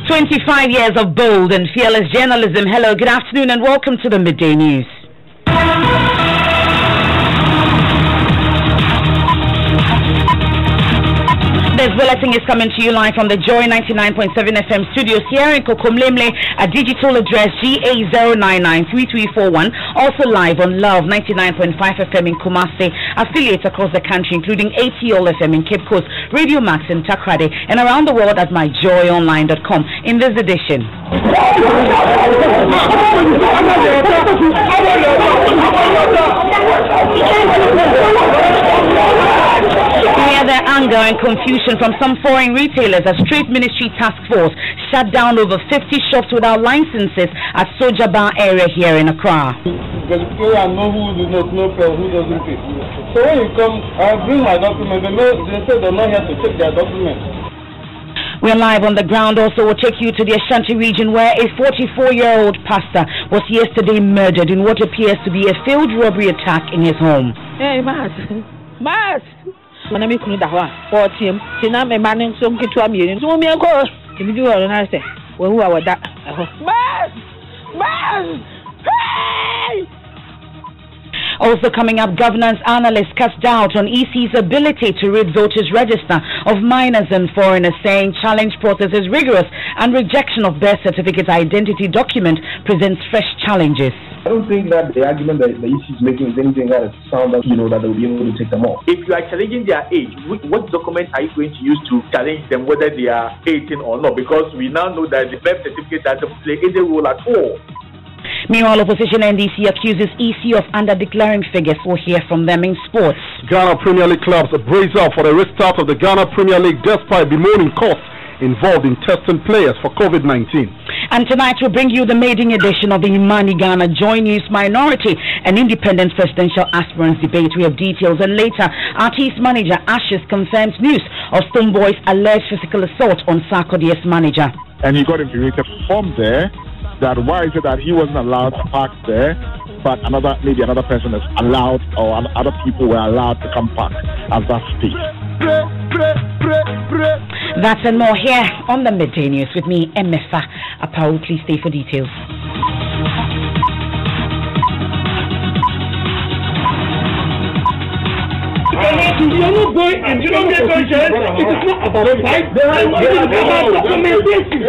"25 years of bold and fearless journalism." Hello, good afternoon, and welcome to the Midday News. This bulletin is coming to you live from the Joy 99.7 FM studios here in Kokomlemle, a digital address GA0993341. Also live on Love 99.5 FM in Kumasi, affiliates across the country including ATL FM in Cape Coast, Radio Max in Takrade, and around the world at myjoyonline.com. In this edition, hear the anger and confusion from some foreign retailers as Trade Ministry Task Force shut down over 50 shops without licenses at Sojaba area here in Accra. Because I know who does not pay, who doesn't pay. So when you come, I bring my document, they say they're not here to take their documents. We're live on the ground. Also, we'll take you to the Ashanti region where a 44-year-old pastor was yesterday murdered in what appears to be a failed robbery attack in his home. Hey, Mas. When I'm going to or team, Tina, my man, some get to a million. So, me, I go. If you do all, and I say, well, who are that? Mas! Hey! Also coming up, governance analysts cast doubt on EC's ability to read voters' register of minors and foreigners, saying challenge process is rigorous and rejection of birth certificate identity document presents fresh challenges. I don't think that the argument that the EC is making is anything that is sound that, that they'll be able to take them off. If you are challenging their age, what document are you going to use to challenge them whether they are 18 or not? Because we now know that the birth certificate doesn't play any role at all. Meanwhile, opposition NDC accuses EC of under-declaring figures. We'll hear from them in sports. Ghana Premier League clubs brace up for the restart of the Ghana Premier League despite bemoaning costs involved in testing players for COVID-19. And tonight we'll bring you the maiden edition of the Imani Ghana Joy News Minority and Independent Presidential Aspirants debate. We have details, and later, artist manager Ashes confirms news of Stoneboy's alleged physical assault on Sarkodie's manager. And he got infuriated from there. That why is it that he wasn't allowed to park there, but maybe another person is allowed, or other people were allowed to come park at that space. That and more here on the Midday News with me, Emefa Apau. Please stay for details. You're not going and you don't get conscience. It is not about fight. There are documentation.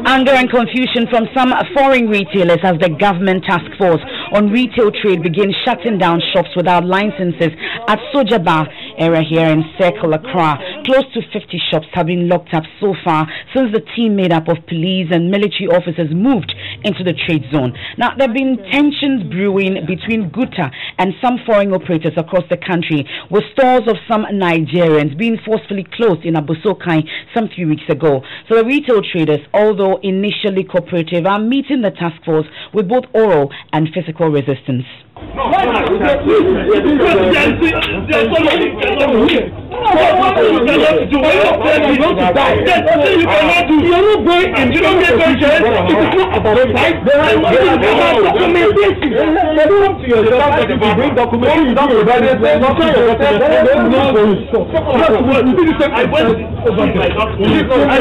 Anger and confusion from some foreign retailers as the government task force on retail trade begins shutting down shops without licenses at Sojaba area here in Circle Accra. Close to 50 shops have been locked up so far since the team made up of police and military officers moved into the trade zone. Now, there have been tensions brewing between Guta and some foreign operators across the country, with stores of some Nigerians being forcefully closed in Abusokai some few weeks ago. So the retail traders, although initially cooperative, are meeting the task force with both oral and physical resistance. You're not going and you don't get conscience. It is not about fight. There are documentation. Bring documentation. I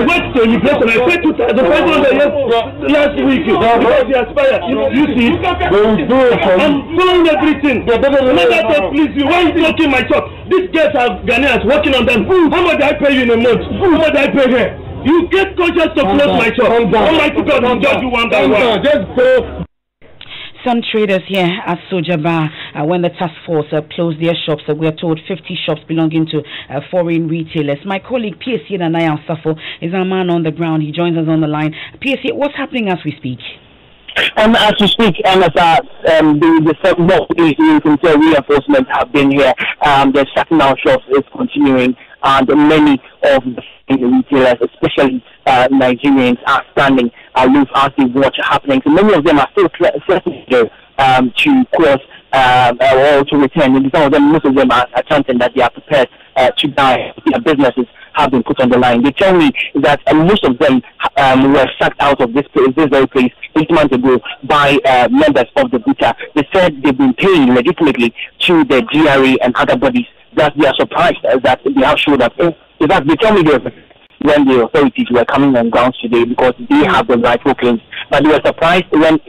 went to immigration. I paid 2,500 last week because they aspire. You see, I'm doing everything. Let that please you. Why are you blocking my shop? These girls are Ghanaians working on them. How much do I pay you in a month? How much do I pay here? You get conscious to close my shop. Almighty God will judge you one by one. Some traders here at Sojaba, when the task force closed their shops, we are told 50 shops belonging to foreign retailers. My colleague PSC Nanaya Safo is our man on the ground. He joins us on the line. PSC, what's happening as we speak? As we speak, you can tell reinforcements have been here. The shutting down shops is continuing, and many of the retailers, especially Nigerians, are standing aloof as they watch happening. So many of them are still threatening to cross or to return. And some of them, most of them are chanting that they are prepared to die their businesses have been put on the line. They tell me that most of them were sacked out of this very place 8 months ago by members of the Buta. They said they've been paying legitimately to the GRA and other bodies, that they are surprised that they have showed up. In fact, they tell me when the authorities were coming on grounds today because they have the rightful claims, but they were surprised when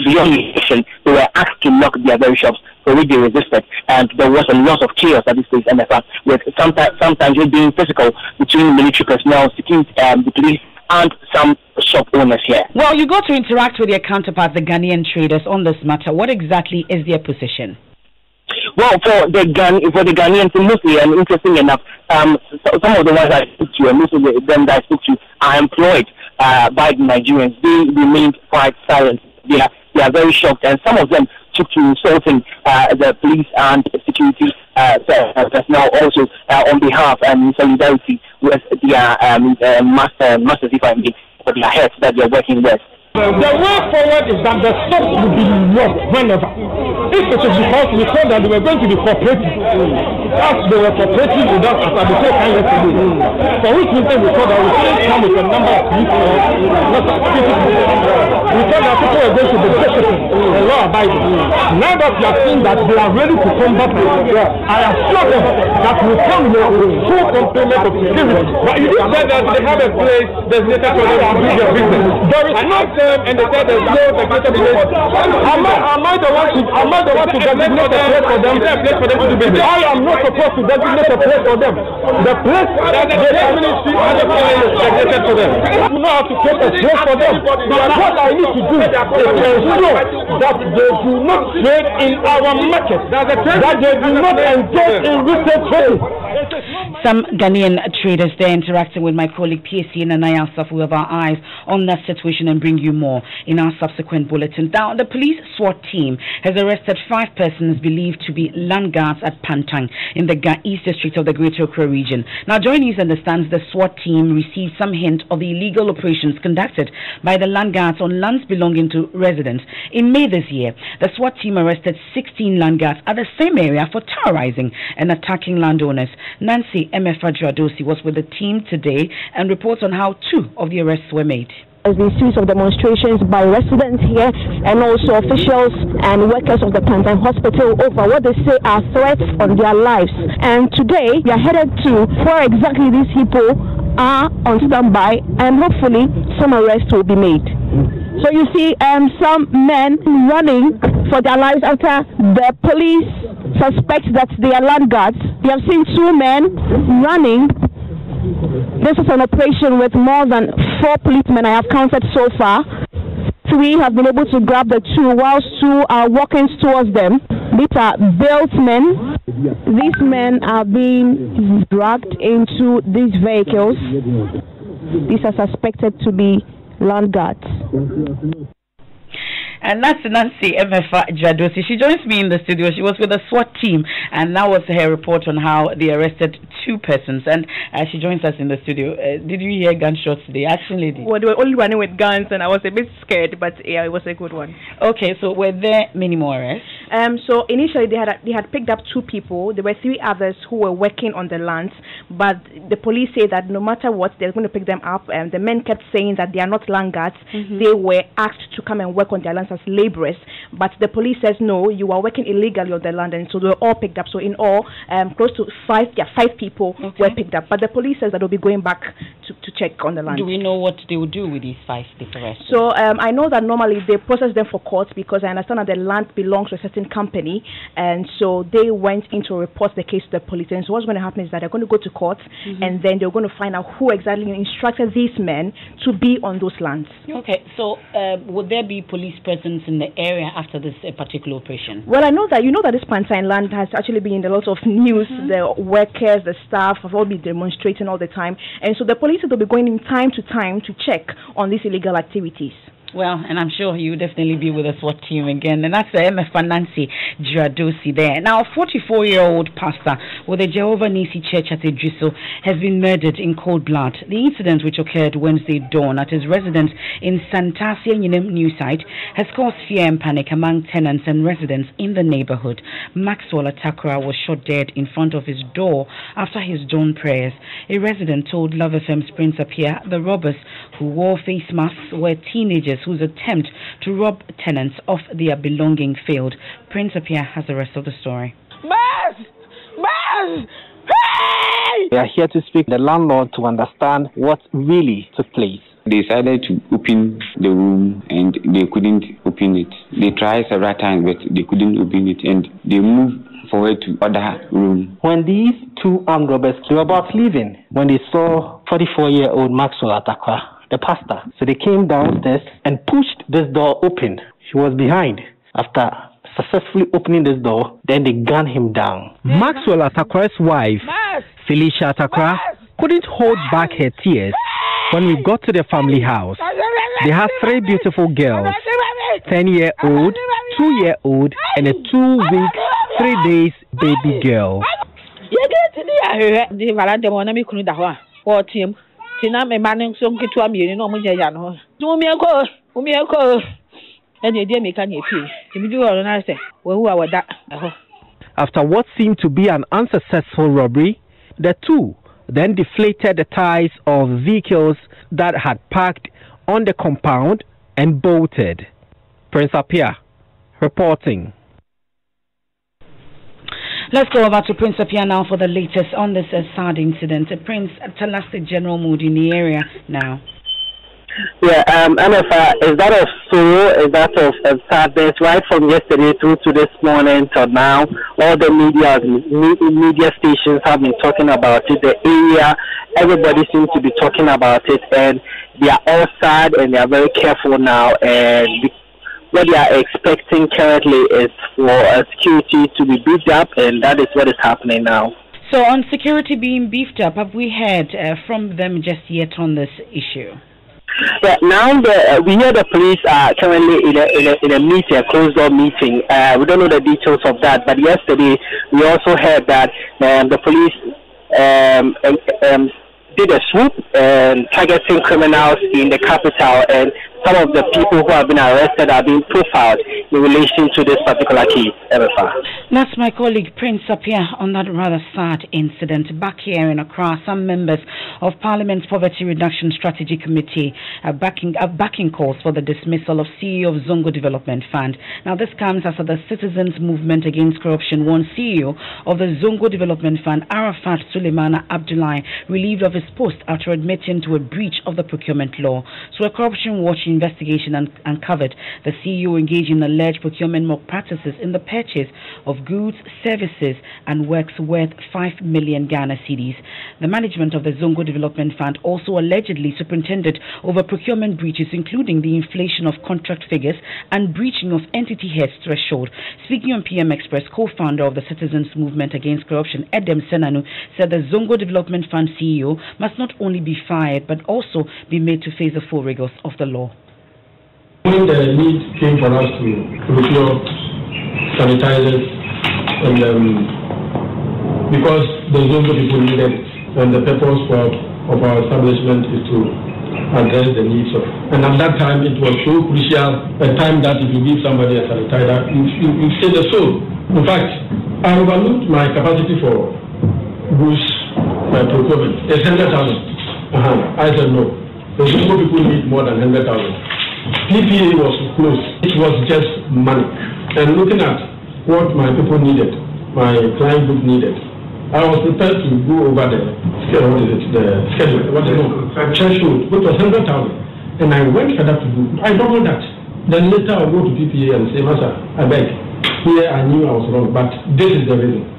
beyond the election they were asked to lock their very shops, for which they resisted, and there was a lot of chaos at this place, and with sometimes it being physical between military personnel, security, the police, and some shop owners here. Well, you got to interact with your counterparts, the Ghanaian traders, on this matter. What exactly is their position? Well, for the Ghanaians, mostly, and interesting enough, some of the ones I spoke to, and most of them that I spoke to, are employed by the Nigerians. They remained quite silent. They are very shocked, and some of them took to insulting the police and security personnel also on behalf and in solidarity with their masters, if I may, or their heads that they are working with. The way forward is that the stop will be locked whenever. If it is because we thought that they were going to be cooperative, as they were cooperating with us at the same time yesterday, for which reason we thought that we couldn't come with a number of people, we thought that people were going to be disciplined and law abiding. Now that we have seen that they are ready to come back, I assure them that we come here with full complement of security. But you said that they have a place designated for them to do their business. There is not and they said there's no designated place. Am I the one to designate a place for them? To do business? I am not supposed to designate a place for them. The place the ministry has a place designated for them. I do not have to take a place for them. But what I need to do is ensure that they do not trade in our market, that they do not engage in retail trading. Some Ghanaian traders there interacting with my colleague PSC and Anaya Asaf. We have our eyes on that situation and bring you more in our subsequent bulletin. Now, the police SWAT team has arrested 5 persons believed to be land guards at Pantang in the East District of the Greater Accra region. Now, Joy News understands the SWAT team received some hint of the illegal operations conducted by the land guards on lands belonging to residents. In May this year, the SWAT team arrested 16 land guards at the same area for terrorizing and attacking landowners. Nancy Emefa Dradosi was with the team today and reports on how 2 of the arrests were made. There's been a series of demonstrations by residents here and also officials and workers of the Pantang Hospital over what they say are threats on their lives. And today we are headed to where exactly these people are on standby, and hopefully some arrests will be made. So you see some men running for their lives after the police suspect that they are land guards. We have seen 2 men running. This is an operation with more than 4 policemen I have counted so far. 3 have been able to grab the 2 whilst 2 are walking towards them. These are built men. These men are being dragged into these vehicles. These are suspected to be land guards. And that's Nancy Emefa Dradosi. She joins me in the studio. She was with the SWAT team, and that was her report on how they arrested 2 persons. And she joins us in the studio. Did you hear gunshots today? Action lady. Well, they were only running with guns, and I was a bit scared, but yeah, it was a good one. Okay, so were there many more arrests? So initially they had picked up 2 people. There were 3 others who were working on the lands, but the police say that no matter what, they're going to pick them up. The men kept saying that they are not land guards. They were asked to come and work on their lands as laborers, but the police says no, you are working illegally on the land, and so they were all picked up. So in all, close to 5 people were picked up, but the police says that they'll be going back to check on the land. Do we know what they will do with these 5 arrests? So I know that normally they process them for court, because I understand that the land belongs to a certain company, and so they went in to report the case to the police. And so what's going to happen is that they're going to go to court, and then they're going to find out who exactly instructed these men to be on those lands. Okay, so would there be police presence in the area after this particular operation? Well, I know that this Pantang land has actually been in a lot of news. The workers, the staff have all been demonstrating all the time, and so the police will be going in time to time to check on these illegal activities. Well, and I'm sure you'll definitely be with us watching again. And that's the MF Nancy Jiradosi there. Now, a 44-year-old pastor with the Jehovah Nisi Church at Idriso has been murdered in cold blood. The incident, which occurred Wednesday dawn at his residence in Santasia New Site, has caused fear and panic among tenants and residents in the neighborhood. Maxwell Atakra was shot dead in front of his door after his dawn prayers. A resident told Love FM's Prince Apia the robbers who wore face masks were teenagers whose attempt to rob tenants of their belongings failed. Prince Apia has the rest of the story. Hey! We are here to speak to the landlord to understand what really took place. They decided to open the room and they couldn't open it. They tried several times but they couldn't open it and they moved forward to other room. When these two armed robbers were about leaving, when they saw 44-year-old Maxwell Atakwa, the pastor, so they came downstairs and pushed this door open. She was behind. After successfully opening this door, then they gunned him down. Maxwell Atakwa's wife, Felicia Atakwa, couldn't hold back her tears when we got to the family house. They have 3 beautiful girls, 10-year-old, 2-year-old, and a 2-week, 3 days baby girl. After what seemed to be an unsuccessful robbery, the two then deflated the tires of vehicles that had parked on the compound and bolted. Prince Apia reporting. Let's go over to Prince Apia now for the latest on this sad incident. Prince, tell us the general mood in the area now. Yeah, MFA, is that of sorrow, is that of sadness, right from yesterday through to this morning till now? All the media stations have been talking about it. The area, everybody seems to be talking about it, and they are all sad and they are very careful now. And what they are expecting currently is for security to be beefed up, and that is what is happening now. So, on security being beefed up, have we heard from them just yet on this issue? Yeah, now we hear the police are currently in a meeting, a closed door meeting. We don't know the details of that, but yesterday we also heard that the police did a swoop targeting criminals in the capital, and some of the people who have been arrested are being profiled in relation to this particular case. That's my colleague Prince Apia on that rather sad incident. Back here in Accra, some members of Parliament's Poverty Reduction Strategy Committee are backing calls for the dismissal of CEO of Zongo Development Fund. Now, this comes after the Citizens Movement Against Corruption warned CEO of the Zongo Development Fund, Arafat Suleimana Abdullahi, relieved of his post after admitting to a breach of the procurement law. So, a Corruption Watch investigation uncovered the CEO engaged in alleged procurement mock practices in the purchase of goods, services, and works worth 5 million Ghana cedis. The management of the Zongo Development Fund also allegedly superintended over procurement breaches, including the inflation of contract figures and breaching of entity heads threshold. Speaking on PM Express, co-founder of the Citizens Movement Against Corruption, Edem Senanu, said the Zongo Development Fund CEO must not only be fired but also be made to face the full rigors of the law. When the need came for us to procure sanitizers, and because the Zongo people needed it, and the purpose of our establishment is to address the needs of. And at that time, it was so crucial, a time that if you give somebody a sanitizer, you save the soul. In fact, I overlooked my capacity for goods procurement. It's 100,000. I said no. The Zongo people need more than 100,000. PPA was closed. It was just money. And looking at what my people needed, my client group needed, I was prepared to go over the schedule, threshold, which was 100,000. And I went for that to do. I doubled that. Then later I'll go to PPA and say, Master, I beg. Here I knew I was wrong, but this is the reason.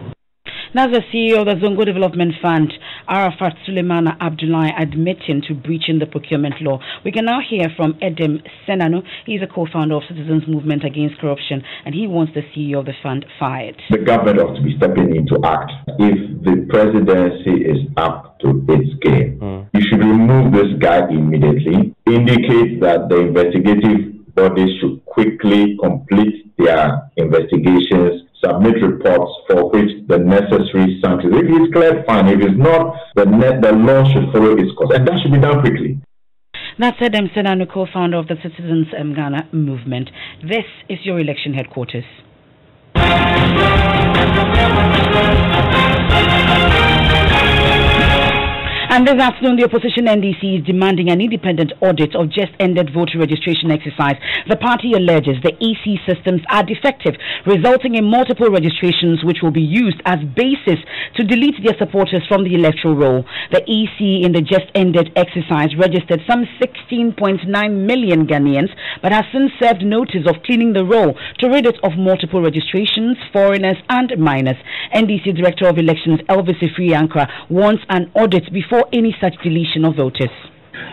That's the CEO of the Zongo Development Fund, Arafat Suleimana Abdullahi admitting to breaching the procurement law. We can now hear from Edem Senanu. He's a co-founder of Citizens Movement Against Corruption, and he wants the CEO of the fund fired. The government ought to be stepping in to act. If the presidency is up to its game, you should remove this guy immediately, indicate that the investigative bodies should quickly complete their investigations, submit reports for which the necessary sanctions. If it's clear, fine. If it's not, the law should follow its course, and that should be done quickly. That's Edem Senanu, co-founder of the Citizens Ghana Movement. This is your election headquarters. And this afternoon, the opposition NDC is demanding an independent audit of just-ended voter registration exercise. The party alleges the EC systems are defective, resulting in multiple registrations which will be used as basis to delete their supporters from the electoral roll. The EC in the just-ended exercise registered some 16.9 million Ghanaians, but has since served notice of cleaning the roll to rid it of multiple registrations, foreigners and minors. NDC Director of Elections Elvis Ifriankra wants an audit before any such deletion of voters.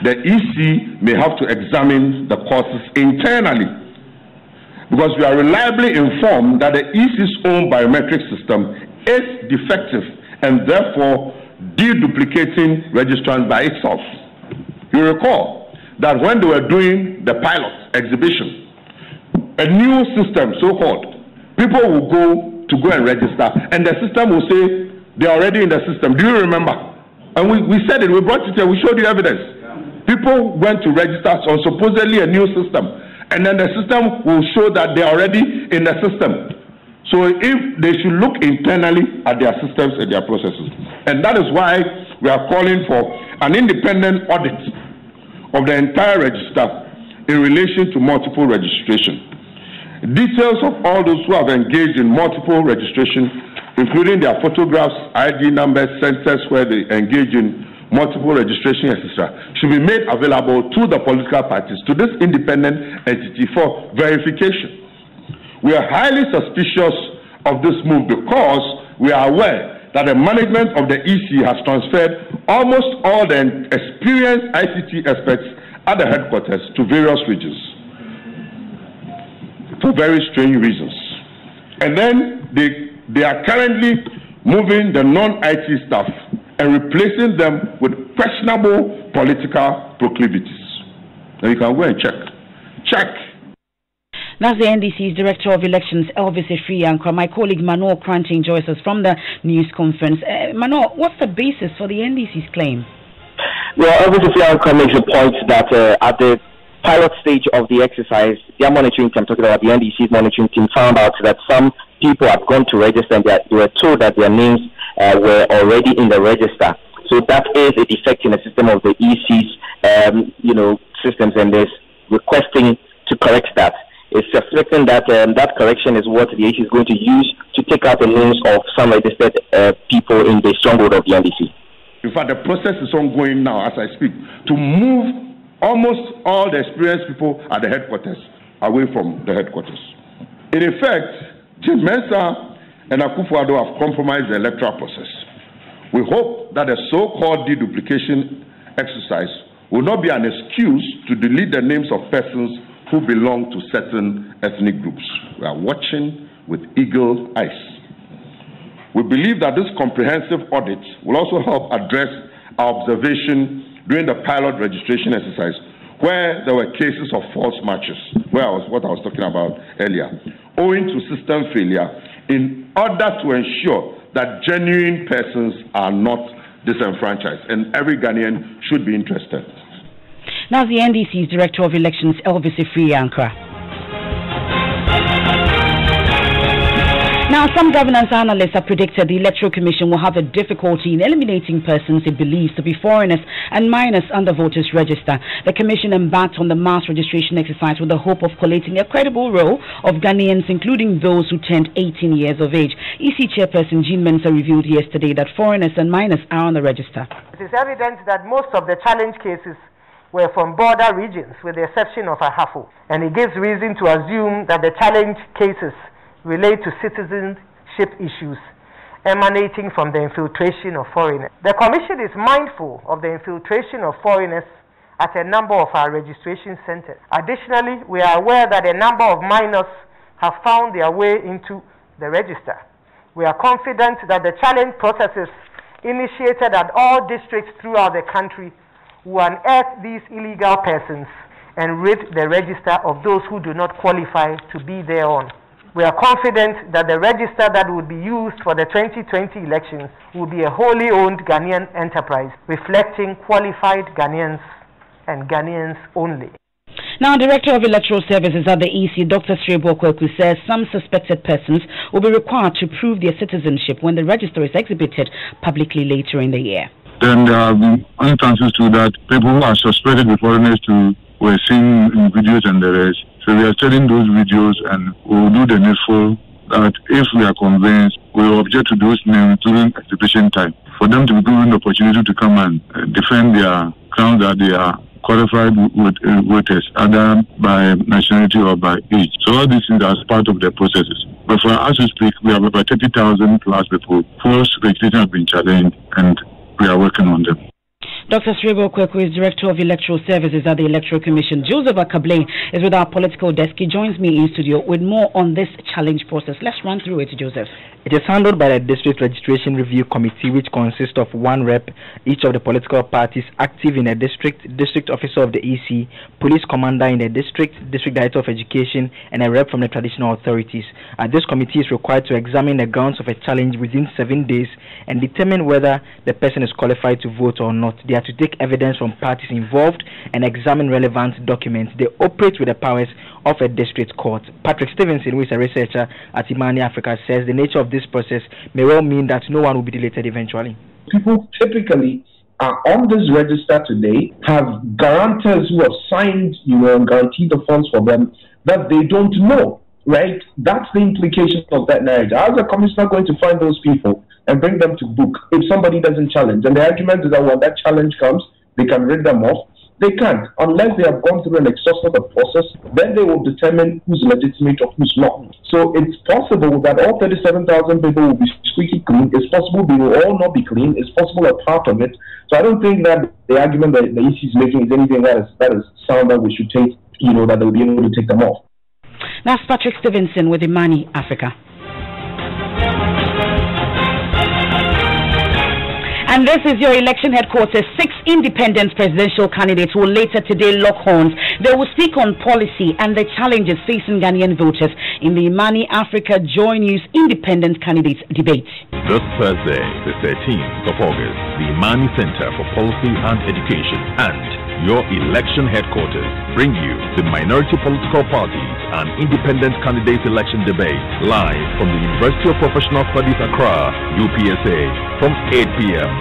The EC may have to examine the causes internally, because we are reliably informed that the EC's own biometric system is defective and therefore deduplicating registrants by itself. You recall that when they were doing the pilot exhibition, a new system, so-called, people will go and register, and the system will say they're already in the system. Do you remember? And we said it, we brought it here, we showed you evidence. People went to register on supposedly a new system, and then the system will show that they're already in the system. So if they should look internally at their systems and their processes. And that is why we are calling for an independent audit of the entire register in relation to multiple registration. Details of all those who have engaged in multiple registration, including their photographs, ID numbers, centers where they engage in multiple registration, etc., should be made available to the political parties, to this independent entity for verification. We are highly suspicious of this move because we are aware that the management of the EC has transferred almost all the experienced ICT experts at the headquarters to various regions for very strange reasons. And then they are currently moving the non-IT staff and replacing them with questionable political proclivities. Now you can go and check. That's the NDC's Director of Elections, Elvis Ifriankra. My colleague Mano Kranting joins us from the news conference. Mano, what's the basis for the NDC's claim? Well, Elvis Ifriankra makes a point that at the pilot stage of the exercise, their monitoring team, talking about the NDC's monitoring team, found out that some people had gone to register and they were told that their names were already in the register. So that is a defect in the system of the EC's, systems, and there's requesting to correct that. It's suspecting that that correction is what the EC is going to use to take out the names of some registered people in the stronghold of the NDC. In fact, the process is ongoing now as I speak to move almost all the experienced people at the headquarters away from the headquarters. In effect, Jim Mensah and Akufo-Addo have compromised the electoral process. We hope that the so-called deduplication exercise will not be an excuse to delete the names of persons who belong to certain ethnic groups. We are watching with eagle eyes. We believe that this comprehensive audit will also help address our observation during the pilot registration exercise, where there were cases of false matches, what I was talking about earlier, owing to system failure, in order to ensure that genuine persons are not disenfranchised, and every Ghanaian should be interested. Now the NDC's Director of Elections, Elvis Ifriankra. Now, some governance analysts have predicted the Electoral Commission will have a difficulty in eliminating persons it believes to be foreigners and minors on the voters' register. The Commission embarked on the mass registration exercise with the hope of collating a credible roll of Ghanaians, including those who turned 18 years of age. EC Chairperson Jean Mensah revealed yesterday that foreigners and minors are on the register. It is evident that most of the challenge cases were from border regions, with the exception of Ahafo, and it gives reason to assume that the challenge cases relate to citizenship issues emanating from the infiltration of foreigners. The Commission is mindful of the infiltration of foreigners at a number of our registration centers. Additionally, we are aware that a number of minors have found their way into the register. We are confident that the challenge processes initiated at all districts throughout the country will unearth these illegal persons and rid the register of those who do not qualify to be thereon. We are confident that the register that would be used for the 2020 elections will be a wholly owned Ghanaian enterprise, reflecting qualified Ghanaians and Ghanaians only. Now, Director of Electoral Services at the EC, Dr. Srebo Kweku, says some suspected persons will be required to prove their citizenship when the register is exhibited publicly later in the year. Then there have been instances to that people who are suspected with foreigners were seen in videos and the rest. So we are studying those videos and we will do the needful that if we are convinced, we will object to those names during exhibition time for them to be given the opportunity to come and defend their grounds that they are qualified voters, either by nationality or by age. So all these things are part of the processes. But for us to speak, we have about 30,000 plus people whose registration have been challenged and we are working on them. Dr. Srebo Kweku is Director of Electoral Services at the Electoral Commission. Joseph Akable is with our political desk. He joins me in studio with more on this challenge process. Let's run through it, Joseph. It is handled by the District Registration Review Committee, which consists of one rep, each of the political parties active in a district, district officer of the EC, police commander in the district, district director of education, and a rep from the traditional authorities. This committee is required to examine the grounds of a challenge within 7 days and determine whether the person is qualified to vote or not. They are to take evidence from parties involved and examine relevant documents. They operate with the powers of a district court. Patrick Stevenson, who is a researcher at Imani Africa, says the nature of this process may well mean that no one will be deleted eventually. People typically are on this register today, have guarantors who have signed, and guaranteed the funds for them that they don't know, right? That's the implication of that narrative. How is the commissioner going to find those people and bring them to book if somebody doesn't challenge? And the argument is that when that challenge comes, they can rid them off. They can't. Unless they have gone through an exhaustive process, then they will determine who's legitimate or who's not. So it's possible that all 37,000 people will be squeaky clean. It's possible they will all not be clean. It's possible a part of it. So I don't think that the argument that the EC is making is anything that is sound that we should take, that they'll be able to take them off. That's Patrick Stevenson with Imani Africa. And this is your election headquarters. 6 independent presidential candidates will later today lock horns. They will speak on policy and the challenges facing Ghanaian voters in the Imani Africa Joy News Independent Candidates Debate. This Thursday, the 13th of August, the Imani Center for Policy and Education and your election headquarters bring you the Minority Political Parties and Independent Candidates Election Debate live from the University of Professional Studies Accra, UPSA, from 8 p.m.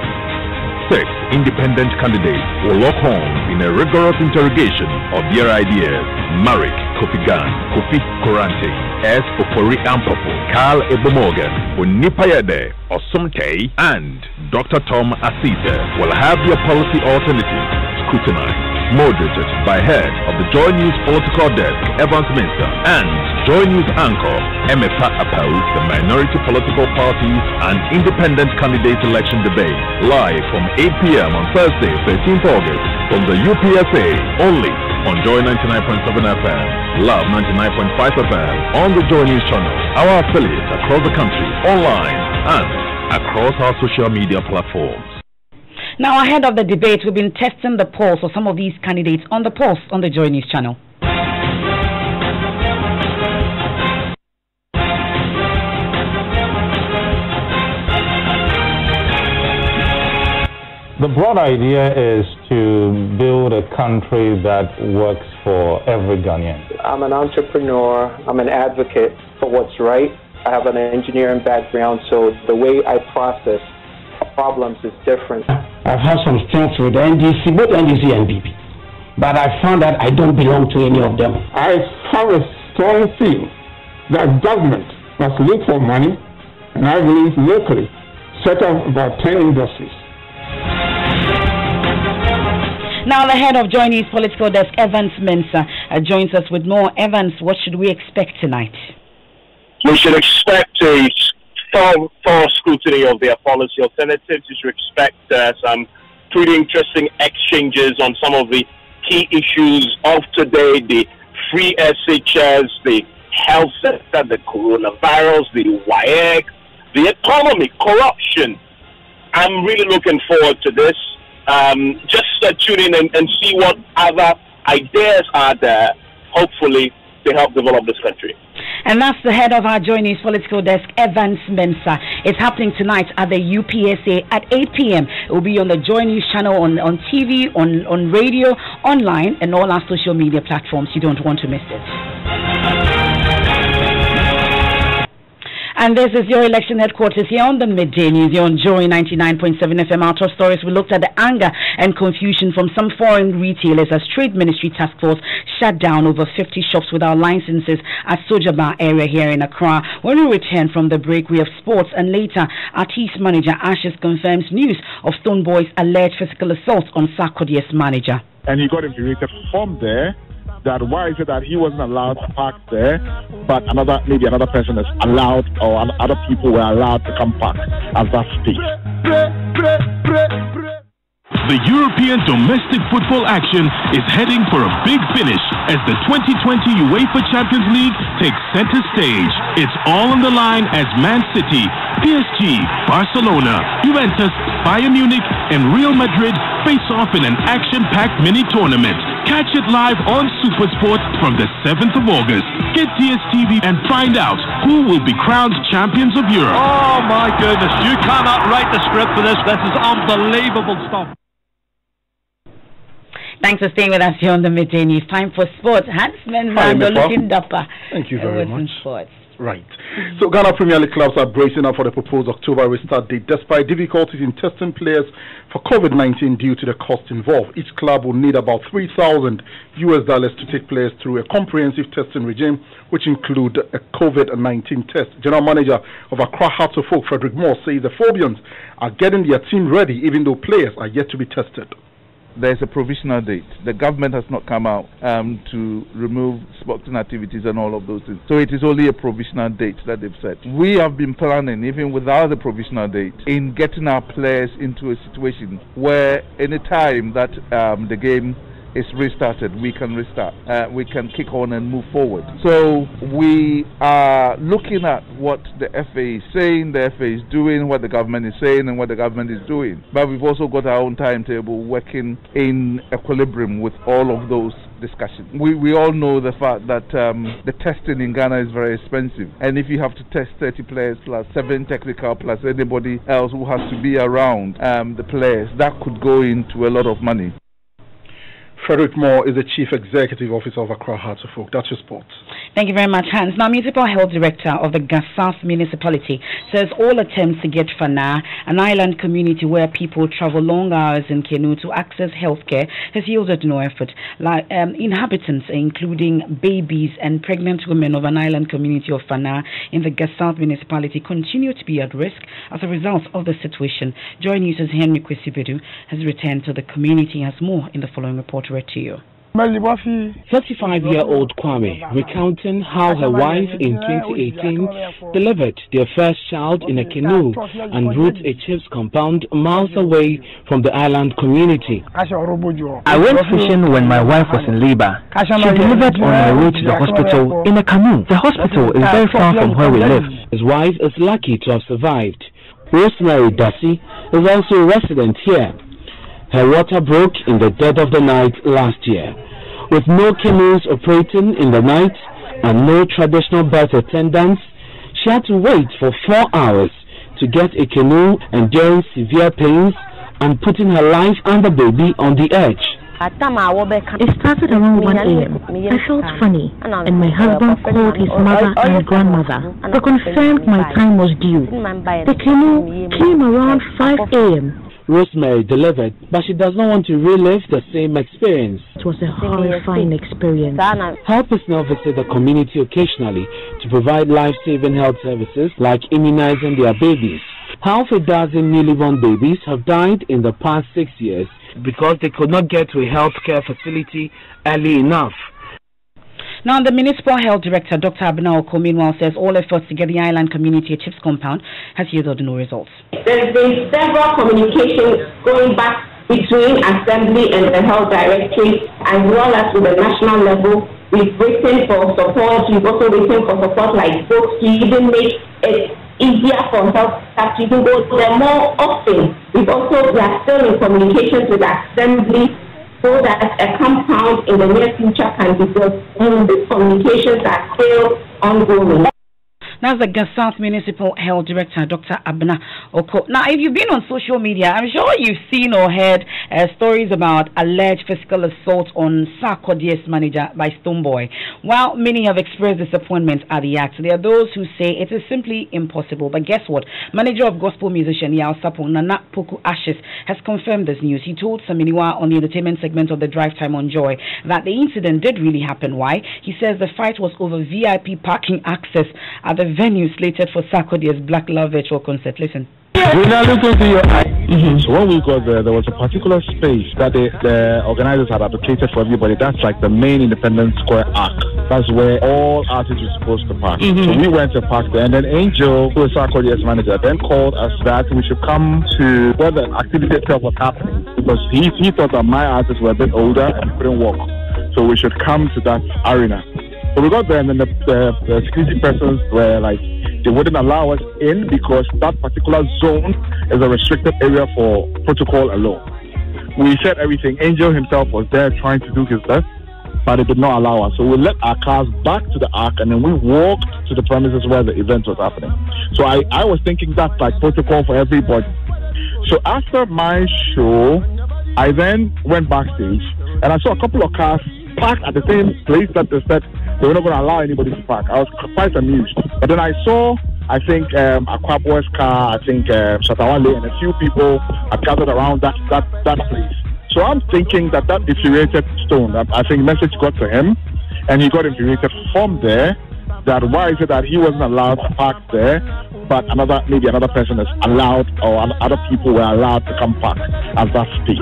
6 independent candidates will lock horns in a rigorous interrogation of their ideas. Marek Kofigan, Kofi Korante, S. Ofori Ampopo, Carl Ebomorgan, Onipayade, Osumte, and Dr. Tom Asita will have their policy alternatives scrutinized. Moderated by head of the Joy News Political Desk, Evans Minster, and Joy News anchor, Emefa Apau, the Minority Political Parties and Independent Candidates Election Debate, live from 8 p.m. on Thursday, 13th August, from the UPSA, only on Joy 99.7 FM, Love 99.5 FM, on the Joy News channel, our affiliates across the country, online, and across our social media platforms. Now, ahead of the debate, we've been testing the polls for some of these candidates on the polls on the Joy News channel. The broad idea is to build a country that works for every Ghanaian. I'm an entrepreneur. I'm an advocate for what's right. I have an engineering background, so the way I process problems is different. I've had some strengths with NDC, both NDC and BP, but I found that I don't belong to any of them. I have a strong feel that government must look for money, and I believe locally set up about 10 industries. Now, the head of Joy News Political Desk, Evans Mensah, joins us with more. Evans, what should we expect tonight? We should expect a thorough scrutiny of their policy alternatives. You should expect some pretty interesting exchanges on some of the key issues of today: the free SHS, the health sector, the coronavirus, the WAEC, the economy, corruption. I'm really looking forward to this. Just tune in and see what other ideas are there, hopefully, to help develop this country. And that's the head of our Joy News political desk, Evans Mensah. It's happening tonight at the UPSA at 8 p.m. It will be on the Joy News channel, on TV, on radio, online, and all our social media platforms. You don't want to miss it. And this is your election headquarters here on the Midday News. You're on Joy 99.7 FM. Our top stories, we looked at the anger and confusion from some foreign retailers as Trade Ministry Task Force shut down over 50 shops without licenses at Sojaba area here in Accra. When we return from the break, we have sports, and later, artist manager Ashes confirms news of Stone Boy's alleged physical assault on Sarkodie's manager. And he got infuriated from there. That why is it that he wasn't allowed to park there, but maybe another person is allowed, or other people were allowed to come park at that space. The European domestic football action is heading for a big finish as the 2020 UEFA Champions League takes center stage. It's all on the line as Man City, PSG, Barcelona, Juventus, Bayern Munich, and Real Madrid face off in an action-packed mini-tournament. Catch it live on SuperSport from the 7th of August. Get DSTV and find out who will be crowned champions of Europe. Oh my goodness, you cannot write the script for this. This is unbelievable stuff. Thanks for staying with us here on the Midday News. Time for sports. Hans Mensah looking dapper. Thank you very much. Sports. Right. So Ghana Premier League clubs are bracing up for the proposed October restart date despite difficulties in testing players for COVID-19 due to the cost involved. Each club will need about $3,000 to take players through a comprehensive testing regime, which include a COVID-19 test. General Manager of Accra Hearts of Oak, Frederick Moore, says the Phobians are getting their team ready even though players are yet to be tested. There's a provisional date. The government has not come out to remove sporting activities and all of those things. So it is only a provisional date that they've set. We have been planning, even without the provisional date, in getting our players into a situation where any time that the game is restarted, we can restart. We can kick on and move forward. So we are looking at what the FA is saying, the FA is doing, what the government is saying, and what the government is doing. But we've also got our own timetable working in equilibrium with all of those discussions. We all know the fact that the testing in Ghana is very expensive. And if you have to test 30 players plus 7 technical plus anybody else who has to be around the players, that could go into a lot of money. Frederick Moore is the Chief Executive Officer of Accra Hearts of Oak. That's your sports. Thank you very much, Hans. Now, Municipal Health Director of the Gassaf Municipality says all attempts to get Fana, an island community where people travel long hours in canoe to access healthcare, has yielded no effort. Inhabitants, including babies and pregnant women of an island community of Fana in the Gassaf Municipality, continue to be at risk as a result of the situation. Joy News' Henry Kwesibedu has returned to the community. Has more in the following report read to you. 35-year-old Kwame recounting how her wife in 2018 delivered their first child in a canoe en route a chief's compound miles away from the island community. I went fishing when my wife was in labor. She delivered on my way to the hospital in a canoe. The hospital is very far from where we live. His wife is lucky to have survived. Rosemary Dassi is also a resident here. Her water broke in the dead of the night last year. With no canoes operating in the night and no traditional birth attendants, she had to wait for 4 hours to get a canoe, enduring severe pains and putting her life and the baby on the edge. It started around 1 a.m. I felt funny, and my husband called his mother and grandmother. They confirmed my time was due. The canoe came around 5 a.m. Rosemary delivered, but she does not want to relive the same experience. It was a horrifying experience. Health personnel visit the community occasionally to provide life-saving health services like immunizing their babies. Half a dozen newly born babies have died in the past 6 years because they could not get to a healthcare facility early enough. Now, the Municipal Health Director, Dr. Abena Oko, meanwhile, says all efforts to get the island community a CHIPS compound has yielded no results. There's been several communications going back between Assembly and the Health Directorate, as well as with the national level. We've written for support. We've also written for support like books to even make it easier for health staff to even go there more often. We are still in communications with Assembly so that a compound in the near future can be built. And these communications are still ongoing. That's the South Municipal Health Director, Dr. Abena Oko. Now, if you've been on social media, I'm sure you've seen or heard stories about alleged physical assault on Sarkodie's manager by Stonebwoy. While many have expressed disappointment at the act, there are those who say it is simply impossible. But guess what? Manager of gospel musician Yao Sapong, Nana Poku Ashes, has confirmed this news. He told Saminiwa on the entertainment segment of the Drive Time on Joy that the incident did really happen. Why? He says the fight was over VIP parking access at the venue slated for Sarkodie's Black Love virtual concert. Listen. When I look into your eyes, so when we got there was a particular space that the organizers had allocated for everybody. That's like the main Independence Square arc. That's where all artists were supposed to park. So we went to park there, and then Angel, who is Sarkodie's manager, then called us that we should come to where the activity itself was happening, because he thought that my artists were a bit older and couldn't walk. So we should come to that arena. So we got there, and then the security persons were like, they wouldn't allow us in because that particular zone is a restricted area for protocol alone. We said everything. Angel himself was there trying to do his best, but it did not allow us. So we let our cars back to the arc, and then we walked to the premises where the event was happening. So I was thinking that's like protocol for everybody. So after my show, I then went backstage, and I saw a couple of cars parked at the same place that they said they were not going to allow anybody to park. I was quite amused. But then I saw, I think, Aquaboy's car, I think Shatawale, and a few people had gathered around that place. So I'm thinking that infuriated Stone. I think message got to him, and he got infuriated from there. That why is it that he wasn't allowed to park there, but maybe another person is allowed, or other people were allowed to come park at that space.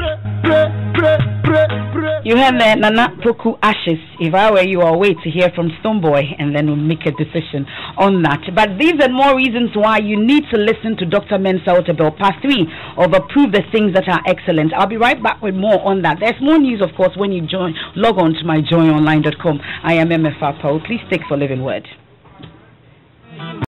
You heard Nana Poku Ashes. If I were you, I'll wait to hear from Stonebwoy, and then we'll make a decision on that. But these are more reasons why you need to listen to Dr. Mensah Otabil, part 3 of Approve the Things That Are Excellent. I'll be right back with more on that. There's more news, of course, when you log on to myjoyonline.com. I am MFA Paul. Please stick for Living Word.